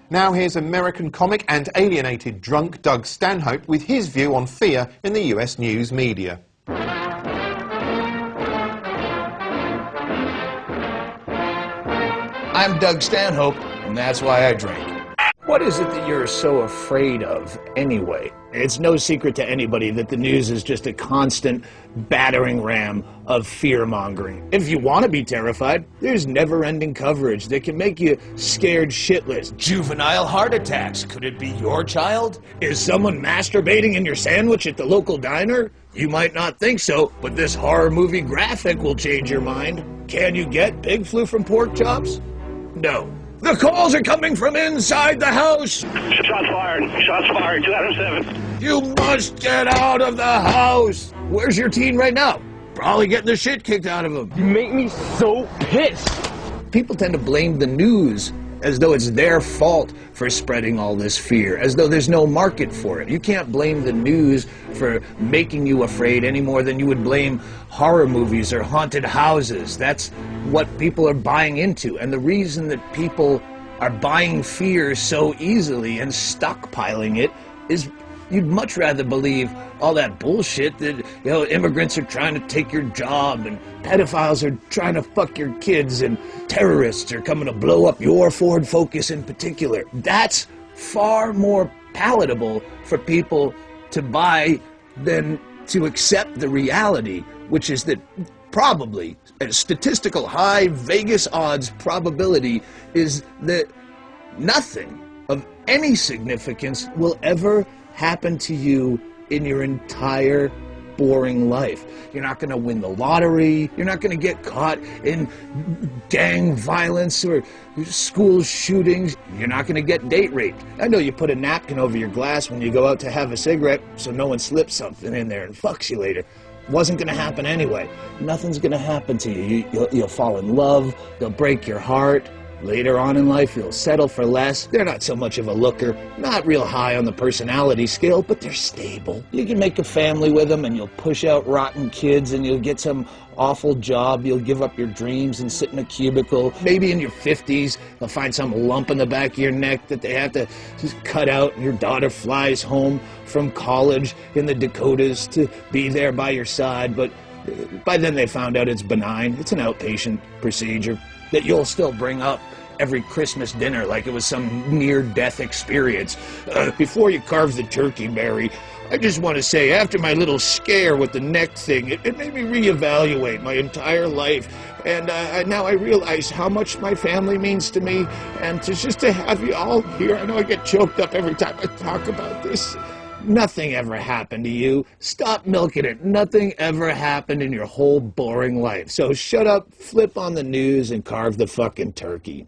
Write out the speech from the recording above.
Now here's American comic and alienated drunk Doug Stanhope with his view on fear in the US news media. I'm Doug Stanhope, and that's why I drink. What is it that you're so afraid of, anyway? It's no secret to anybody that the news is just a constant battering ram of fear-mongering. If you want to be terrified, there's never-ending coverage that can make you scared shitless. Juvenile heart attacks. Could it be your child? Is someone masturbating in your sandwich at the local diner? You might not think so, but this horror movie graphic will change your mind. Can you get pig flu from pork chops? No. The calls are coming from inside the house! Shots fired. Shots fired. 207. You must get out of the house! Where's your teen right now? Probably getting the shit kicked out of him. You make me so pissed! People tend to blame the news as though it's their fault for spreading all this fear, as though there's no market for it. You can't blame the news for making you afraid any more than you would blame horror movies or haunted houses. That's what people are buying into, and the reason that people are buying fear so easily and stockpiling it is you'd much rather believe all that bullshit that, immigrants are trying to take your job and pedophiles are trying to fuck your kids and terrorists are coming to blow up your Ford Focus in particular. That's far more palatable for people to buy than to accept the reality, which is that probably a statistical high Vegas odds probability is that nothing of any significance will ever happen to you in your entire boring life. You're not going to win the lottery. You're not going to get caught in gang violence or school shootings. You're not going to get date raped. I know you put a napkin over your glass when you go out to have a cigarette so no one slips something in there and fucks you later. Wasn't going to happen anyway. Nothing's going to happen to you. You'll fall in love. They'll break your heart. Later on in life, you'll settle for less. They're not so much of a looker, not real high on the personality scale, but they're stable. You can make a family with them, and you'll push out rotten kids, and you'll get some awful job. You'll give up your dreams and sit in a cubicle. Maybe in your 50s, they'll find some lump in the back of your neck that they have to just cut out, and your daughter flies home from college in the Dakotas to be there by your side, but by then they found out it's benign. It's an outpatient procedure that you'll still bring up every Christmas dinner like it was some near-death experience. Before you carve the turkey, Mary, I just want to say, after my little scare with the neck thing, it made me reevaluate my entire life. And now I realize how much my family means to me. And just to have you all here, I know I get choked up every time I talk about this. Nothing ever happened to you. Stop milking it. Nothing ever happened in your whole boring life. So shut up, flip on the news, and carve the fucking turkey.